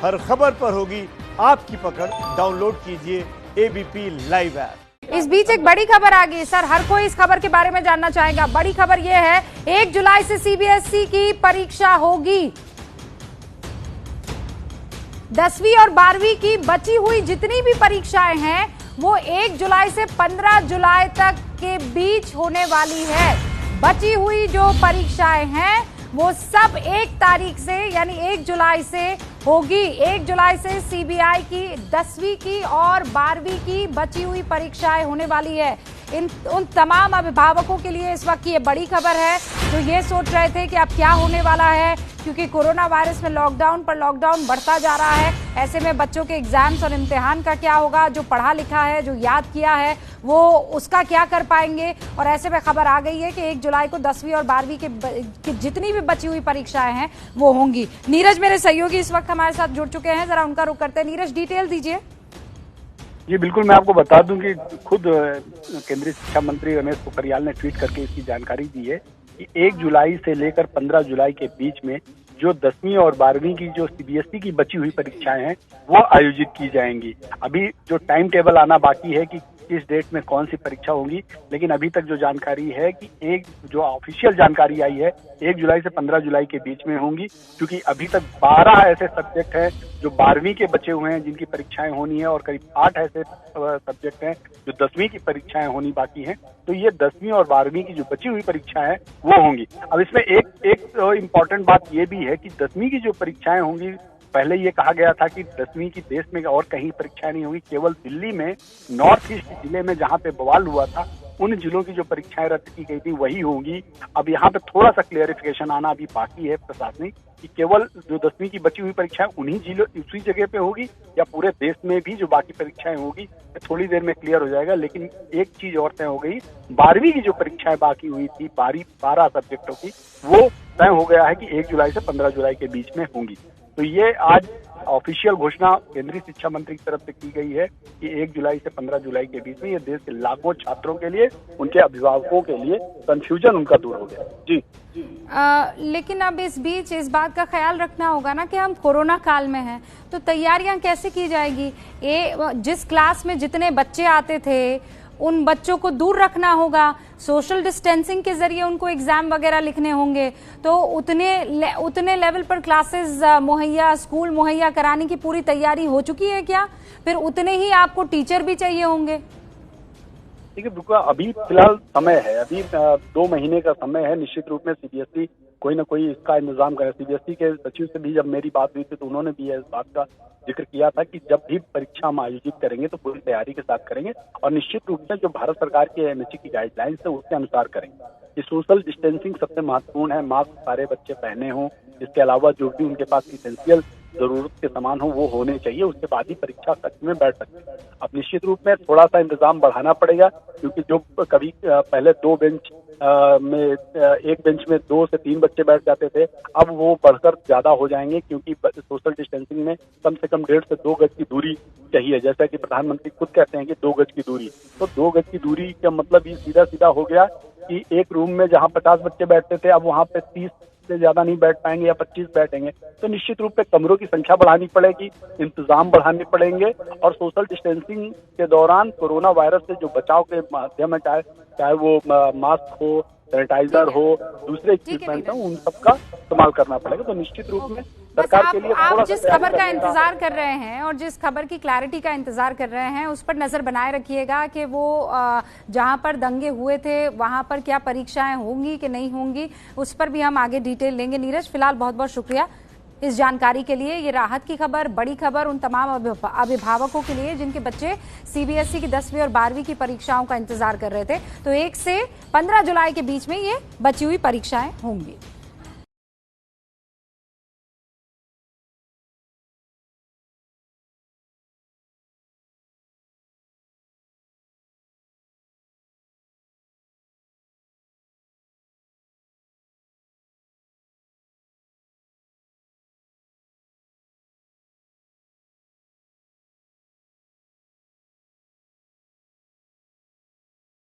हर खबर पर होगी आपकी पकड़। डाउनलोड कीजिए एबीपी लाइव ऐप। इस बीच एक बड़ी खबर आ गई सर, हर कोई इस खबर के बारे में जानना चाहेगा। बड़ी खबर यह है, 1 जुलाई से सीबीएसई की परीक्षा होगी। 10वीं और 12वीं की बची हुई जितनी भी परीक्षाएं हैं वो 1 जुलाई से 15 जुलाई तक के बीच होने वाली है। बची हुई जो परीक्षाएं हैं वो सब 1 तारीख से यानी 1 जुलाई से होगी। 1 जुलाई से सीबीआई की 10वीं की और 12वीं की बची हुई परीक्षाएं होने वाली है। उन तमाम अभिभावकों के लिए इस वक्त की ये बड़ी खबर है जो ये सोच रहे थे कि अब क्या होने वाला है, क्योंकि कोरोना वायरस में लॉकडाउन पर लॉकडाउन बढ़ता जा रहा है। ऐसे में बच्चों के एग्जाम्स और इम्तिहान का क्या होगा, जो पढ़ा लिखा है, जो याद किया है, वो उसका क्या कर पाएंगे। और ऐसे में खबर आ गई है कि 1 जुलाई को 10वीं और 12वीं की जितनी भी बची हुई परीक्षाएं हैं वो होंगी। नीरज मेरे सहयोगी इस वक्त हमारे साथ जुड़ चुके हैं, जरा उनका रुख करते हैं। नीरज, डिटेल दीजिए। जी बिल्कुल, मैं आपको बता दूं कि खुद केंद्रीय शिक्षा मंत्री रमेश पोखरियाल ने ट्वीट करके इसकी जानकारी दी है कि 1 जुलाई से लेकर 15 जुलाई के बीच में जो 10वीं और 12वीं की जो सीबीएसई की बची हुई परीक्षाएं हैं वो आयोजित की जाएंगी। अभी जो टाइम टेबल आना बाकी है कि किस डेट में कौन सी परीक्षा होगी, लेकिन अभी तक जो जानकारी है कि एक जो ऑफिशियल जानकारी आई है 1 जुलाई से 15 जुलाई के बीच में होंगी, क्योंकि अभी तक 12 ऐसे सब्जेक्ट हैं जो 12वीं के बचे हुए हैं जिनकी परीक्षाएं होनी है, और करीब 8 ऐसे सब्जेक्ट हैं जो 10वीं की परीक्षाएं होनी बाकी हैं। तो ये 10वीं और 12वीं की जो बची हुई परीक्षाएं हैं वो होंगी। अब इसमें एक इम्पॉर्टेंट बात ये भी है कि 10वीं की जो परीक्षाएं होंगी, पहले ये कहा गया था कि 10वीं की देश में और कहीं परीक्षाएं नहीं होगी, केवल दिल्ली में नॉर्थ ईस्ट जिले में जहां पे बवाल हुआ था उन जिलों की जो परीक्षाएं रद्द की गई थी वही होंगी। अब यहाँ पे थोड़ा सा क्लियरिफिकेशन आना अभी बाकी है प्रशासनिक, कि केवल जो 10वीं की बची हुई परीक्षाएं उन्हीं जिलों उसी जगह पे होगी या पूरे देश में भी जो बाकी परीक्षाएं होगी, थोड़ी देर में क्लियर हो जाएगा। लेकिन एक चीज और तय हो गई, 12वीं की जो परीक्षाएं बाकी हुई थी 12 सब्जेक्टों की, वो तय हो गया है कि 1 जुलाई से 15 जुलाई के बीच में होंगी। तो ये आज ऑफिशियल घोषणा केंद्रीय शिक्षा मंत्री की तरफ से की गई है कि 1 जुलाई से 15 जुलाई के बीच में ये देश के लाखों छात्रों के लिए, उनके अभिभावकों के लिए कंफ्यूजन उनका दूर हो गया। जी लेकिन अब इस बीच इस बात का ख्याल रखना होगा ना कि हम कोरोना काल में हैं, तो तैयारियां कैसे की जाएगी। जिस क्लास में जितने बच्चे आते थे उन बच्चों को दूर रखना होगा, सोशल डिस्टेंसिंग के जरिए उनको एग्जाम वगैरह लिखने होंगे, तो उतने लेवल पर क्लासेस मुहैया, स्कूल मुहैया कराने की पूरी तैयारी हो चुकी है क्या? फिर उतने ही आपको टीचर भी चाहिए होंगे। ठीक है, बिल्कुल। अभी फिलहाल समय है, अभी 2 महीने का समय है। निश्चित रूप में सीबीएसई कोई ना कोई इसका इंतजाम करे। सीबीएसई के सचिव से भी जब मेरी बात हुई थी तो उन्होंने भी इस बात का जिक्र किया था कि जब भी परीक्षा हम आयोजित करेंगे तो पूरी तैयारी के साथ करेंगे, और निश्चित रूप से जो भारत सरकार के एमएचए की गाइडलाइंस है उसके अनुसार करेंगे। कि सोशल डिस्टेंसिंग सबसे महत्वपूर्ण है, मास्क सारे बच्चे पहने हों, इसके अलावा जो भी उनके पास इसेंशियल जरूरत के सामान हो वो होने चाहिए, उसके बाद ही परीक्षा कक्ष में बैठ सकते हैं। अब निश्चित रूप में थोड़ा सा इंतजाम बढ़ाना पड़ेगा, क्योंकि जो कभी पहले 2 बेंच में एक बेंच में 2 से 3 बच्चे बैठ जाते थे, अब वो बढ़कर ज्यादा हो जाएंगे, क्योंकि सोशल डिस्टेंसिंग में कम से कम 1.5 से 2 गज की दूरी चाहिए। जैसा कि प्रधानमंत्री खुद कहते हैं कि 2 गज की दूरी, तो 2 गज की दूरी का मतलब ये सीधा सीधा हो गया कि एक रूम में जहां 50 बच्चे बैठते थे अब वहां पे 30 से ज्यादा नहीं बैठ पाएंगे या 25 बैठेंगे। तो निश्चित रूप से कमरों की संख्या बढ़ानी पड़ेगी, इंतजाम बढ़ाने पड़ेंगे, और सोशल डिस्टेंसिंग के दौरान कोरोना वायरस से जो बचाव के माध्यम है, चाहे वो मास्क हो, सैनिटाइजर हो, दूसरे इक्विपमेंट हो, उन सबका इस्तेमाल करना पड़ेगा। तो निश्चित रूप में सरकार के लिए आप जिस खबर का इंतजार कर रहे हैं और जिस खबर की क्लैरिटी का इंतजार कर रहे हैं उस पर नजर बनाए रखिएगा कि वो जहां पर दंगे हुए थे वहां पर क्या परीक्षाएं होंगी कि नहीं होंगी, उस पर भी हम आगे डिटेल लेंगे। नीरज, फिलहाल बहुत बहुत शुक्रिया इस जानकारी के लिए। ये राहत की खबर, बड़ी खबर उन तमाम अभिभावकों के लिए जिनके बच्चे सीबीएसई की 10वीं और 12वीं की परीक्षाओं का इंतजार कर रहे थे। तो 1 से 15 जुलाई के बीच में ये बची हुई परीक्षाएं होंगी।